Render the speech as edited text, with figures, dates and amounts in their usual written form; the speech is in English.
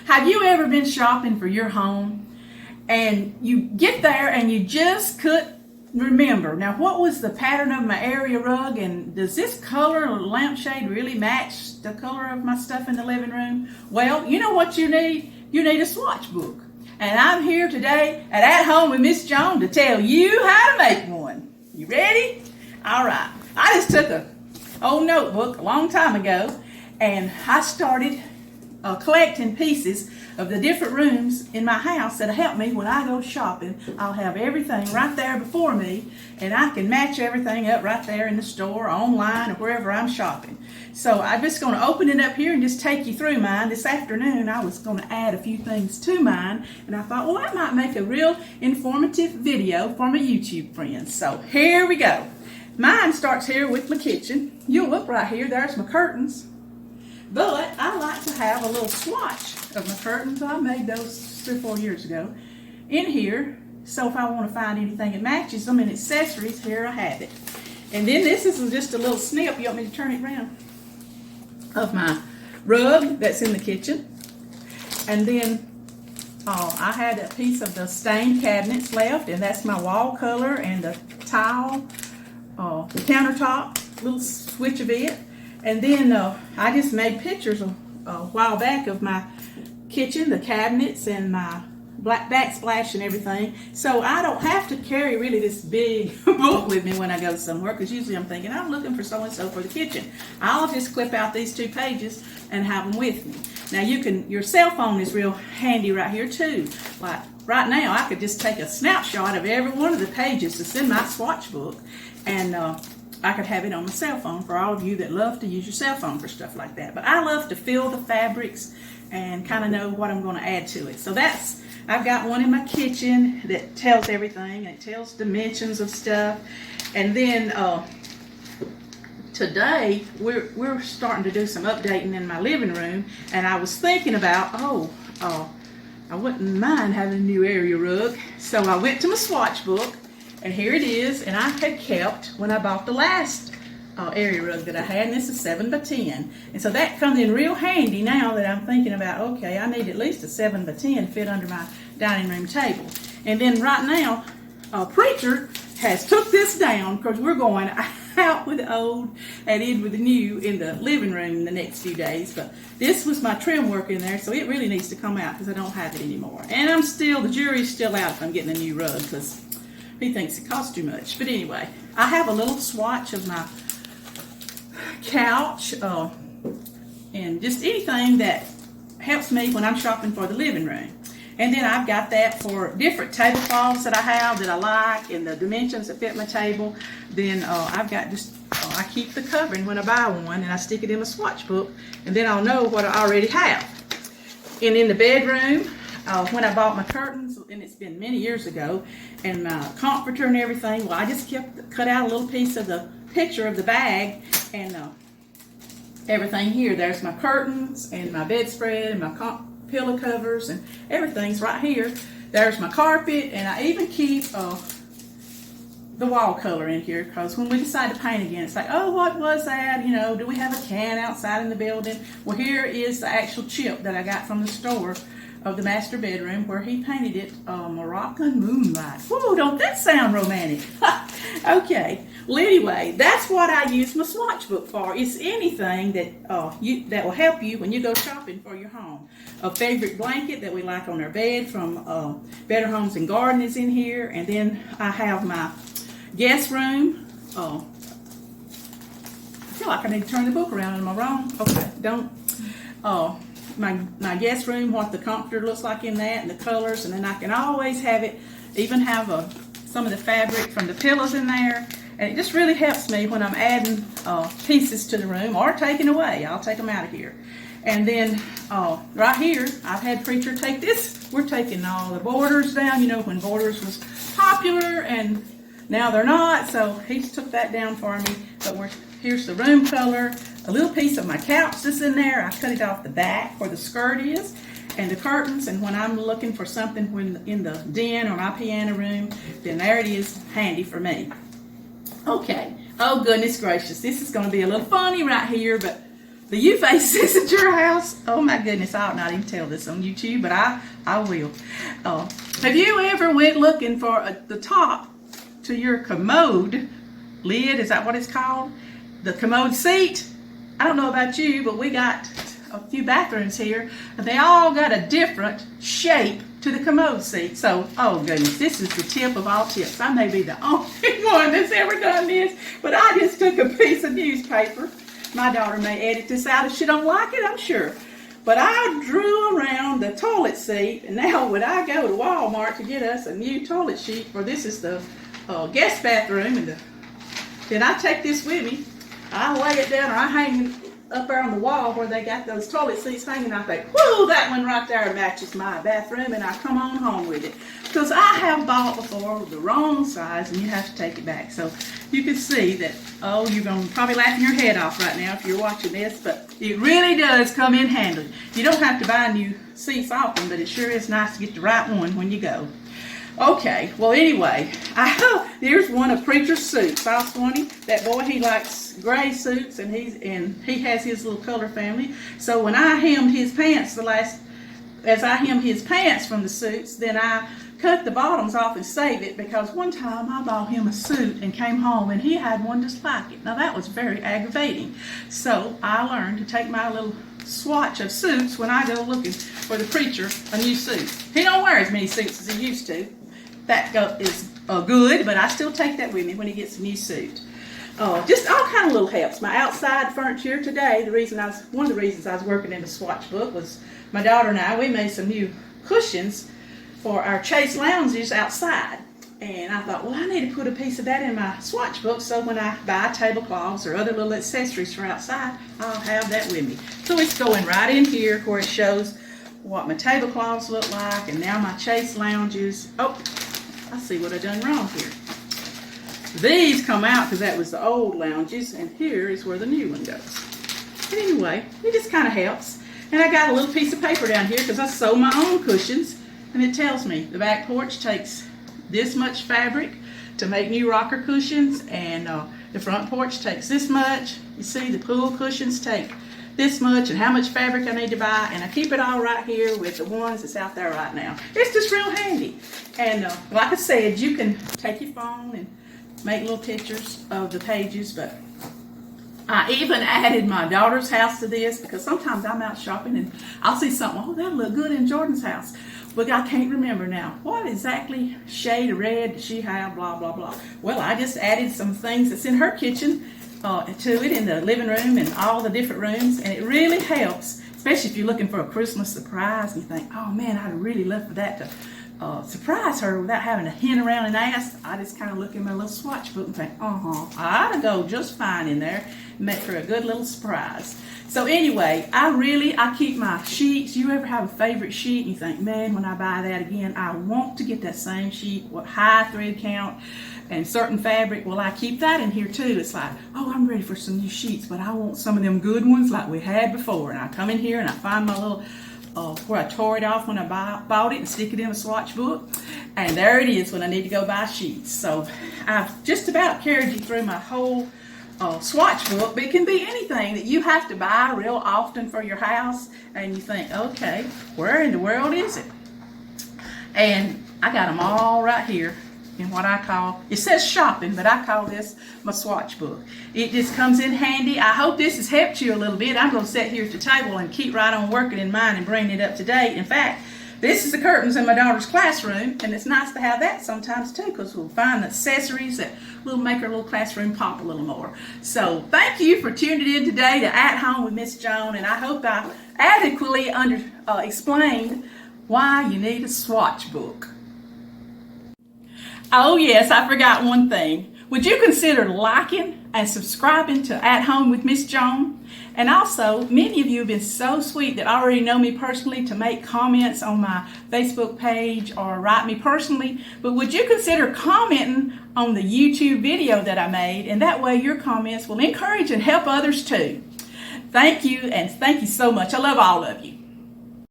Have you ever been shopping for your home and you get there and you just couldn't remember, now what was the pattern of my area rug, and does this color or lampshade really match the color of my stuff in the living room? Well, you know what you need? You need a swatch book. And I'm here today at Home with Miss Joan to tell you how to make one. You ready? All right. I just took a old notebook a long time ago and I started collecting pieces of the different rooms in my house that'll help me when I go shopping. I'll have everything right there before me and I can match everything up right there in the store, online, or wherever I'm shopping. So I'm just going to open it up here and just take you through mine. This afternoon I was going to add a few things to mine and I thought, well, that might make a real informative video for my YouTube friends. So here we go. Mine starts here with my kitchen. You'll look right here, there's my curtains. But I like to have a little swatch of my curtains. I made those 3 or 4 years ago in here. So if I want to find anything that matches them in accessories, here I have it. And then this is just a little snip. You want me to turn it around? Of my rug that's in the kitchen. And then I had a piece of the stained cabinets left, and that's my wall color and the tile, the countertop, little switch of it. And then I just made pictures a while back of my kitchen, the cabinets, and my black backsplash and everything. So I don't have to carry really this big book with me when I go somewhere, because usually I'm thinking, I'm looking for so-and-so for the kitchen. I'll just clip out these 2 pages and have them with me. Now your cell phone is real handy right here too. Like right now I could just take a snapshot of every one of the pages that's in my swatch book, and I could have it on my cell phone for all of you that love to use your cell phone for stuff like that. But I love to feel the fabrics and kind of know what I'm going to add to it. So I've got one in my kitchen that tells everything, and it tells dimensions of stuff. And then today we're starting to do some updating in my living room, and I was thinking about, I wouldn't mind having a new area rug. So I went to my swatch book, and here it is, and I had kept when I bought the last area rug that I had, and this is 7 by 10. And so that comes in real handy now that I'm thinking about, okay, I need at least a 7 by 10 to fit under my dining room table. And then right now, Preacher has took this down because we're going out with the old and in with the new in the living room in the next few days. But this was my trim work in there, so it really needs to come out because I don't have it anymore. And the jury's still out if I'm getting a new rug because he thinks it costs too much. But anyway, I have a little swatch of my couch and just anything that helps me when I'm shopping for the living room. And then I've got that for different tablecloths that I have that I like and the dimensions that fit my table. Then I've got I keep the covering when I buy one, and I stick it in my swatch book, and then I'll know what I already have. And in the bedroom, when I bought my curtains, and it's been many years ago, and my comforter and everything, well, I just cut out a little piece of the picture of the bag, and everything here. There's my curtains and my bedspread and my pillow covers, and everything's right here. There's my carpet, and I even keep the wall color in here, because when we decide to paint again, it's like, oh, what was that? You know, do we have a can outside in the building? Well, here is the actual chip that I got from the store of the master bedroom, where he painted it Moroccan moonlight. Whoa, don't that sound romantic? Okay, well anyway, that's what I use my swatch book for. It's anything that that will help you when you go shopping for your home. A favorite blanket that we like on our bed from Better Homes and Garden is in here, and then I have my guest room. I feel like I need to turn the book around. Am I wrong? Okay, don't. My guest room, what the comforter looks like in that, and the colors, and then I can always have it, even have some of the fabric from the pillows in there, and it just really helps me when I'm adding pieces to the room or taking away. I'll take them out of here. And then right here, I've had Preacher take this. We're taking all the borders down, you know, when borders was popular, and now they're not, so he's took that down for me. But here's the room color. A little piece of my couch that's in there, I cut it off the back where the skirt is, and the curtains, and when I'm looking for something in the den or my piano room, then there it is, handy for me. Okay, oh goodness gracious, this is going to be a little funny right here, but The U faces at your house. Oh my goodness, I ought not even tell this on YouTube, but I will. Have you ever went looking for the top to your commode lid? Is that what it's called? The commode seat? I don't know about you, but we got a few bathrooms here, and they all got a different shape to the commode seat. So, oh goodness, this is the tip of all tips. I may be the only one that's ever done this, but I just took a piece of newspaper. My daughter may edit this out if she don't like it, I'm sure. But I drew around the toilet seat, and now when I go to Walmart to get us a new toilet sheet, for this is the guest bathroom, and then I take this with me. I lay it down, or I hang it up there on the wall where they got those toilet seats hanging. I think, whoo, that one right there matches my bathroom, and I come on home with it. Because I have bought before the wrong size, and you have to take it back. So you can see that, oh, you're going to probably laughing your head off right now if you're watching this, but it really does come in handy. You don't have to buy new seats often, but it sure is nice to get the right one when you go. Okay, well anyway, there's one of Preacher's suits. I was funny. That boy, he likes gray suits, and he has his little color family. So when I hemmed his pants as I hemmed his pants from the suits, then I cut the bottoms off and saved it, because one time I bought him a suit and came home and he had one just like it. Now that was very aggravating. So I learned to take my little swatch of suits when I go looking for the preacher a new suit. He don't wear as many suits as he used to. That is good, but I still take that with me when he gets a new suit. Just all kind of little helps. My outside furniture today, one of the reasons I was working in the Swatch book was my daughter and I, we made some new cushions for our Chase lounges outside. And I thought, well, I need to put a piece of that in my Swatch book, so when I buy tablecloths or other little accessories for outside, I'll have that with me. So it's going right in here where it shows what my tablecloths look like, and now my Chase lounges. Oh, I see what I done wrong here. These come out because that was the old lounges, and here is where the new one goes. But anyway, it just kind of helps. And I got a little piece of paper down here because I sew my own cushions, and it tells me the back porch takes this much fabric to make new rocker cushions, and the front porch takes this much. You see, the pool cushions take this much, and how much fabric I need to buy, and I keep it all right here with the ones that's out there right now. It's just real handy. And like I said, you can take your phone and make little pictures of the pages, but I even added my daughter's house to this, because sometimes I'm out shopping and I'll see something, oh, that'll look good in Jordan's house. But I can't remember now, what exactly shade of red does she have, blah, blah, blah. Well, I just added some things that's in her kitchen to it in the living room and all the different rooms, and it really helps, especially if you're looking for a Christmas surprise and you think, oh man, I'd really love for that to surprise her without having to hint around and ask. I just kind of look in my little Swatch book and think, I ought to go just fine in there and make her a good little surprise. So anyway, I keep my sheets. You ever have a favorite sheet and you think, man, when I buy that again, I want to get that same sheet with high thread count and certain fabric? Well, I keep that in here too. It's like, oh, I'm ready for some new sheets, but I want some of them good ones like we had before. And I come in here and I find my little where I tore it off when I bought it and stick it in a Swatch book, and there it is when I need to go buy sheets. So I've just about carried you through my whole Swatch book, but it can be anything that you have to buy real often for your house, and you think, okay, where in the world is it? And I got them all right here in what I call, it says shopping, but I call this my Swatch book. It just comes in handy. I hope this has helped you a little bit. I'm going to sit here at the table and keep right on working in mine and bringing it up to date. In fact, this is the curtains in my daughter's classroom, and it's nice to have that sometimes too, because we'll find accessories that will make our little classroom pop a little more. So thank you for tuning in today to At Home with Miss Joan, and I hope I adequately explained why you need a Swatch book. Oh yes, I forgot one thing. Would you consider liking and subscribing to At Home with Miss Joan? And also, many of you have been so sweet that already know me personally to make comments on my Facebook page or write me personally. But would you consider commenting on the YouTube video that I made? And that way your comments will encourage and help others too. Thank you, and thank you so much. I love all of you.